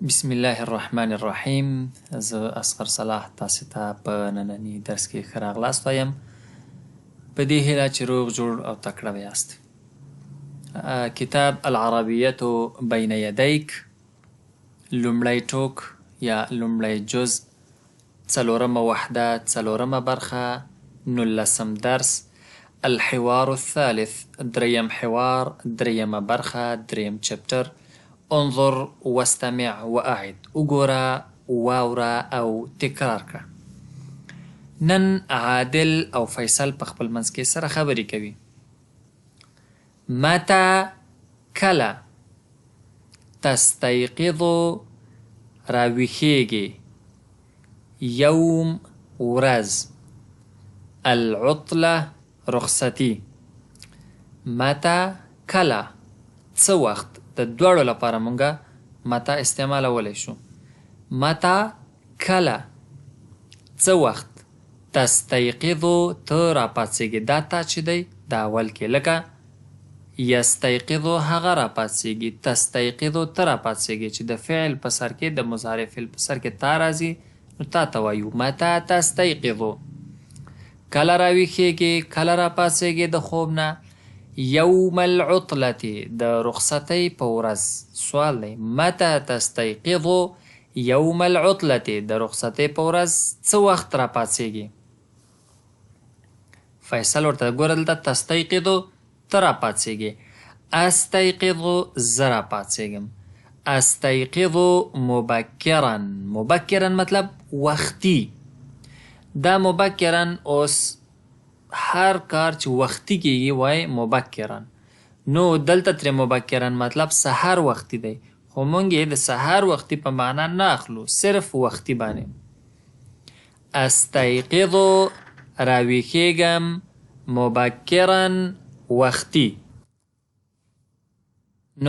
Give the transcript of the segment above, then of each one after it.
بسم الله الرحمن الرحیم. زه اصغر صلاح تاسو ته په ننني درس کې ښه راغلاست وایم په دې هیله چې روغ جوړ او تکړه به یاست. کتاب العربیة بین یدیک لومړی ټوک یا لومړی جز، څلورمه وحده، څلورمه برخه، 19م درس. الحوار الثالث، دریم حوار، دریمه برخه، دریم چپټر. انظر واستمع واعد، وګوره، واوره او تکرار کړه. نن عادل او فیصل په خپل منځ کې سره خبرې کوي. متى کله تستيقظ راویښیږي، یوم ورځ، العطله رخصتی. متى کله څه وخت، د دواړو لپاره مونږه متا استعمالولی شو. متا کله څه وخت، تستيقظو ته راپاڅېږي، دا تا چې دی دا اول کې، لکه یستيقظو هغه راپاڅېږي، تستيقظو ته راپاڅېږي چې د فعل په سر کې د مضارع فعل په سر کې تا راځي، نو تا ته وایو متا تستيقظو. کله راویښېږي، کله راپاڅېږي د خوب نه. یوم العطلة د رخصتۍ په ورځ. سوال دی متى تستيقظ یوم العطلة د رخصتۍ په ورځ څه وخت راپاڅېږي. فیصل ورته ګوره دلته تستيقظ ته راپاڅېږي، استيقظ زه راپاڅېږم. استيقظ مبکرا، مبکرا مطلب وختي. دا مبکرا اوس هر کار چې وختي کېږي وای مبکرا، نو دلته ترې مبکرا مطلب سحر وختي دی، خو مونږ یې د سحر وختي په معنا نه اخلو، صرف وختي باندې. استيقظ راویښېږم، مبکرا وختي.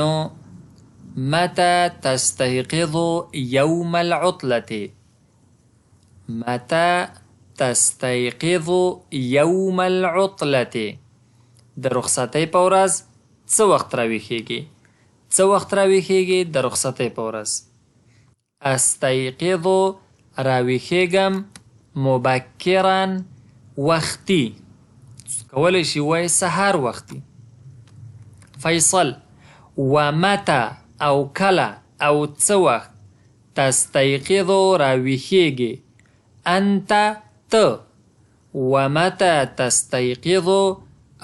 نو متى تستيقظ يوم العطلة، متى تستيقظ يوم العطلة د رخصتۍ په ورځ څه وخت راویښېږي، څه وخت راویښېږي د رخصتۍ په ورځ. استيقظ راویښېږم، مبکرا وختي، کولی شي وایي سهار وختي. فیصل ومتى او کله او څه وخت، تستيقظ راویښېږي، انت ته. ومتى تستيقظ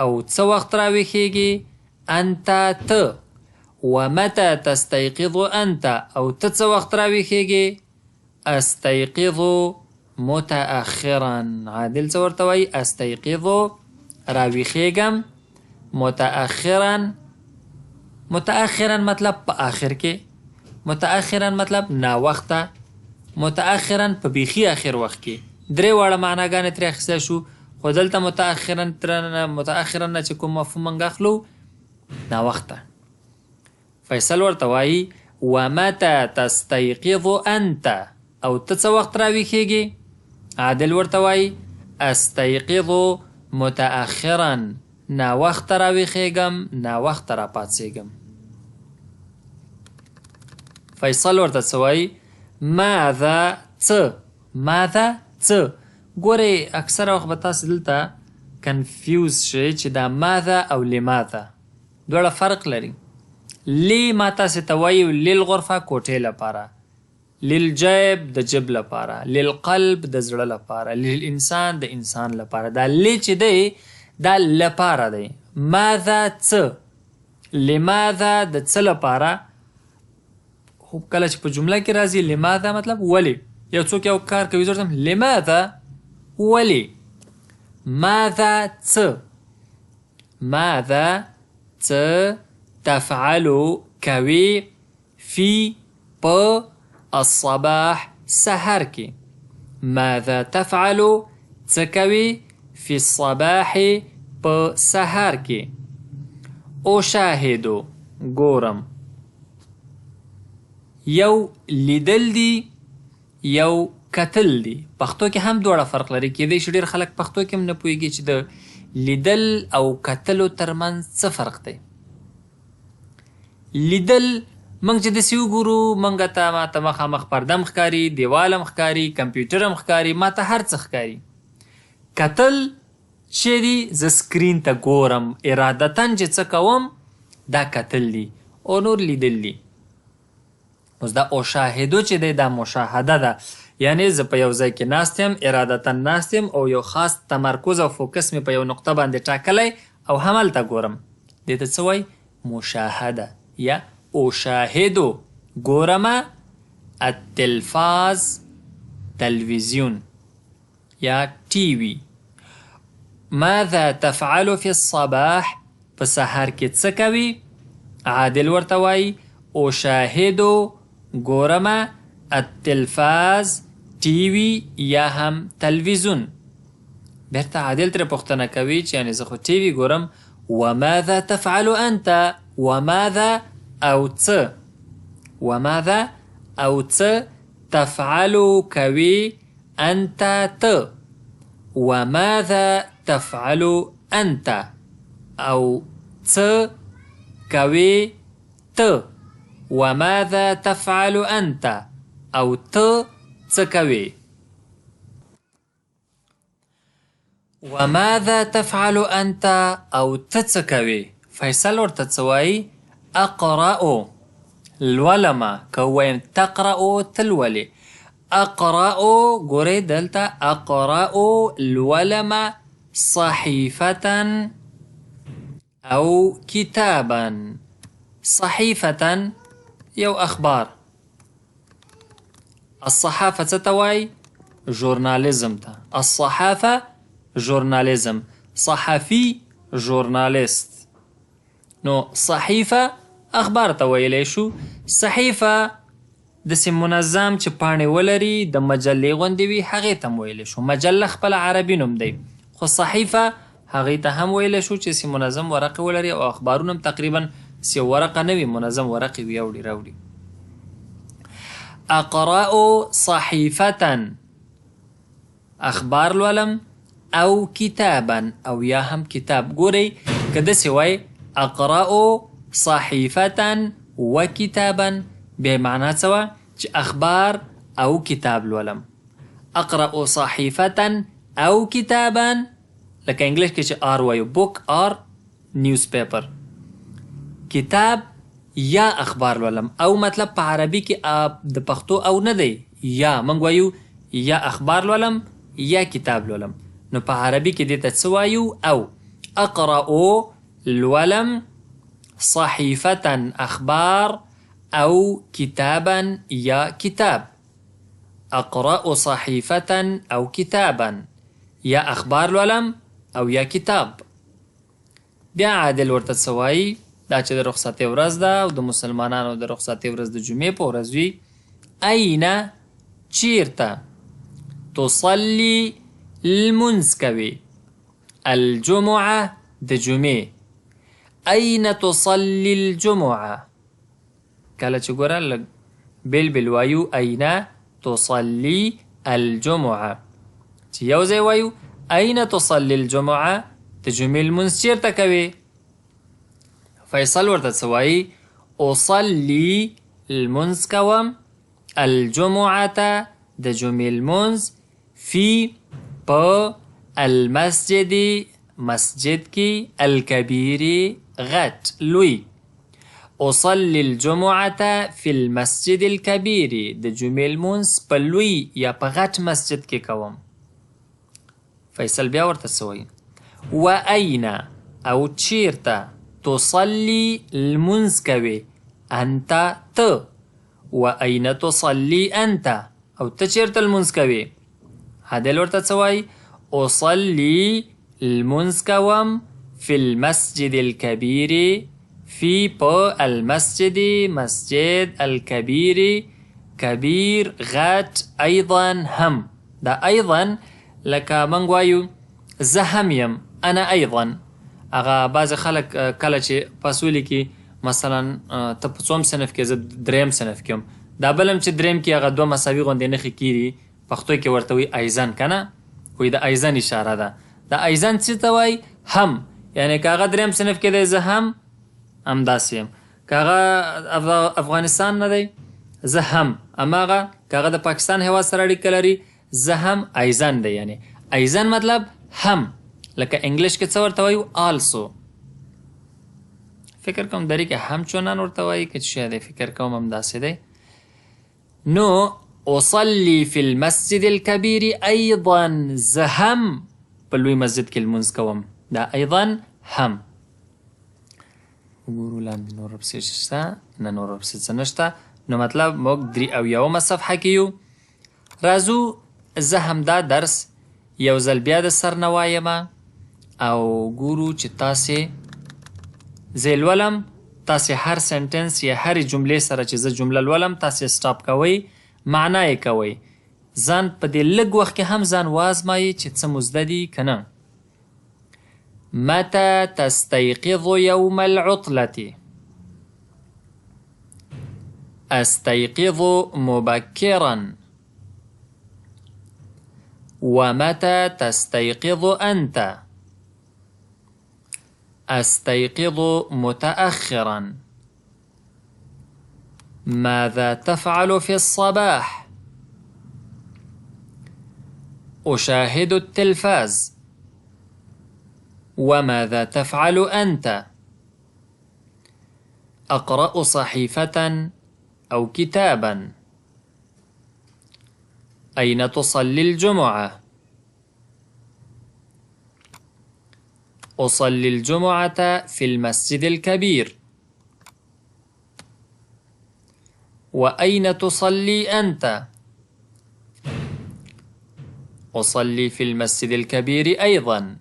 او څه وخت راویښېږي، انت ته. ومتى تستيقظ انت او ته څه وخت راویښېږي. استيقظ متأخرا. عادل څه ورته وایي، استيقظ راویښېږم، متأخرا. متأخرا مطلب په آخر کې، متأخرا مطلب ناوخته، متأخرا په بیخي آخر وخت کې. درې واړه معناګانې ترې اخیستی شو، خو دلته متأخرا نه چې کوم مفهوم موږ اخلو، ناوخته. فیصل ورته وایي ومتى تستيقظ انت او ته څه وخت راویښېږي. عادل ورته وایي استيقظ متأخرا، ناوخته راویښېږم، ناوخته راپاڅېږم. فیصل ورته څه وایي، ماذا څه، ماذا څه. ګورئ اکثره وخت به تاسې دلته کنفیوز شئ چې دا ماذا او لماذا دواړه فرق لري. لی ما تاسې ته وایي للغرفه کوټې لپاره، للجیب د جب لپاره، للقلب د زړه لپاره، للانسان د انسان لپاره. دا لی چې دی دا لپاره دی. ماذا څه، لماذا د څه لپاره. خو کله چې په جمله کې راځي لماذا مطلب ولې. یو څوک یو کار کوي، زه لماذا ولې. ماذا څه، ماذا څه تفعل کوي، فی په الصباح سحر کې. ماذا تفعل څه کوي، فی الصباح په سحر کې. اشاهدو ګورم. یو لیدل دی، یو کتل دی. پښتو کې هم دواړه فرق لري. کېدای شي ډېر خلک پښتو کې هم نه پوهېږي چې د لیدل او کتلو ترمنځ څه فرق دی. لیدل موږ چې داسې وګورو موږ ته ماته مخامخ پرده هم ښکاري، دیوال هم ښکاري، کمپیوټر هم ښکاري، ماته هر څه ښکاري. کتل چې دي زه سکرین ته ګورم، ارادتاً چې څه کوم دا کتل دي او نور لیدل دي. اوس دا اشاهدو چې دی دا مشاهده ده، یعنی زه په یو ځای کې ناست یم، ارادتاً ناست یم او یو خاص تمرکز او فوکس مې په یو نقطه باندې ټاکلی او هملته ګورم. دې ته څه وایي؟ مشاهده یا اشاهدو. ګورمه التلفاز تلویزیون یا ټي وي. ماذا تفعل في الصباح؟ په سهار کې څه کوي؟ عادل ورته وایي اشاهدو ګورمه التلفاز ټي وي یا هم تلویزیون. بیرته عادل ترې پوښتنه کوي چې یعنې زه خو ټي وي ګورم. وماذا تفعل انت؟ وماذا او څه، وماذا او څه، تفعل کوي، انت ته. وماذا تفعل انت او څه کوي ته. وماذا تفعل انت او ته څه کوي. وماذا تفعل انت او ته څه کوي. فیصل ورته څه وایي؟ اقرأ لولمه. که ووایم تقرأ تلولې. اقرأ ګورئ دلته اقرأ لولمه صحیفة او کتابا. صحیفة یو اخبار. الصحافه څه ته وایي؟ ژورنالیزم ته. الصحافه ژورنالیزم، صحفي ژورنالیست. نو صحیفه اخبار ته ویلی شو. صحیفه داسې منظم چې پاڼې ولري د مجلې غوندې وي هغې ته هم ویلی شو. مجله خپله عربي نوم دی خو صحیفه هغې ته هم ویلی شو چې داسې منظم ورقې ولري او اخبارونه هم تقریبا داسې ورقه نه وي، منظم ورقې وي اوړي راوړي. اقرأ صحیفة اخبار لولم او کتابا او یا هم کتاب. ګورئ که داسې وای اقرأ صحیفة و کتابا بیا معنا څه وه چې اخبار او کتاب لولم. اقرأ صحیفة او کتابا لکه انګلیش کې چې آر وایو بوک آر نیوز پیپر. کتاب یا اخبار لولم او مطلب په عربي کې د پښتو او نه دی یا موږ وایو یا اخبار لولم یا کتاب لولم. نو په عربي کې دې ته څه وایو؟ او اقرأ لولم صحیفة اخبار او کتابا یا کتاب. اقرأ صحیفة او کتابا یا اخبار لولم او یا کتاب. بیا عادل ورته څه وایي؟ دا چې د رخصتۍ ورځ ده او د مسلمانانو د رخصتۍ ورځ د جمعې په ورځ وي. اين چیرته تصلي لمونځ کوي. الجمعه د جمعې. اين تصلي الجمعه. کله چې ګوره لږ بیل بیل وایو اين تصلي الجمعه چې یو ځای وایو اين تصلي الجمعه د جمعې لمونځ چیرته کوي. فیصل ورته څه وایي؟ اصلي لمونځ کوم الجمعة د جمعې لمونځ فی په المسجد مسجد کې الکبیر غټ لوی. اصلي الجمعة فی المسجد الکبیر د جمعې لمونځ په لوی یا په غټ مسجد کې کوم. فیصل بیا ورته څه وایي؟ و اين او چیرته تصلي لمونځ کوي انت ته. و اين تصلي انت او ته چیرته لمونځ کوي. عادل ورته څه وایي؟ اصلي لمونځ کوم فی المسجد الکبیر فی په المسجد مسجد الکبیر کبیر غټ ایضا هم. دا ایضا لکه موږ وایو زه هم یم انا ایضا. هغه بعضې خلک کله چې فاصولې کې مثلا ته په څوم صنف کې زه دریم صنف کې یم دا بل هم چې دریم کې هغه دوه مساوي غوندې نښې کېږي پښتو کې ورته وایي ایزن که نه وایي د ایزن اشاره ده. د ایزن څه ته وایي؟ هم. یعنې که هغه دریم صنف کې دی زه هم همداسې یم. که هغه افغانستان نه دی زه هم هماغه، که هغه د پاکستان هیواد سره اړیکه لري زه هم ایزن دی. یعنی ایزن مطلب هم، لکه انګلیش کې څه ورته وایو آلسو. فکر کوم دری کې هم چونان ورته وایي که څه دی، فکر کوم همداسې دی. نو اصلي في المسجد الكبير ايضا، زه هم په لوی مسجد کې لمونځ کوم. دا ايضا هم. وګورو لاندې نور ورپسې شته، نه نور ورپسې څه نشته. نو مطلب موږ 83 صفحه کې یو. راځو زه همدا درس یو ځل بیا د سر نه وایم او ګورو چې تاسې زه لولم، تاسې هر سنټنس یا هرې جملې سره چې زه جمله لولم تاسې سټاپ کوئ، معنا یې کوئ. ځان په دې لږ وخت کې هم ځان وازمایئ چې څه مو زده دي که نه. متى تستيقظ يوم العطلة؟ أستيقظ مبكرا. ومتى تستيقظ أنت؟ أستيقظ متأخرا. ماذا تفعل في الصباح؟ أشاهد التلفاز. وماذا تفعل أنت؟ أقرأ صحيفة أو كتابا. أين تصلي الجمعة؟ أصلي الجمعة في المسجد الكبير. وأين تصلي أنت؟ أصلي في المسجد الكبير أيضا.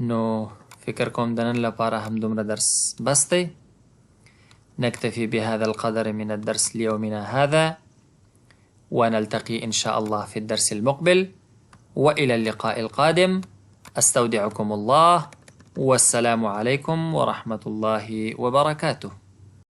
نو فکر کوم د نن لپاره هم دومره درس بس دی. نكتفي بهذا القدر من الدرس ليومنا هذا، ونلتقي إن شاء الله في الدرس المقبل، وإلى اللقاء القادم. أستودعكم الله، والسلام عليكم ورحمة الله وبركاته.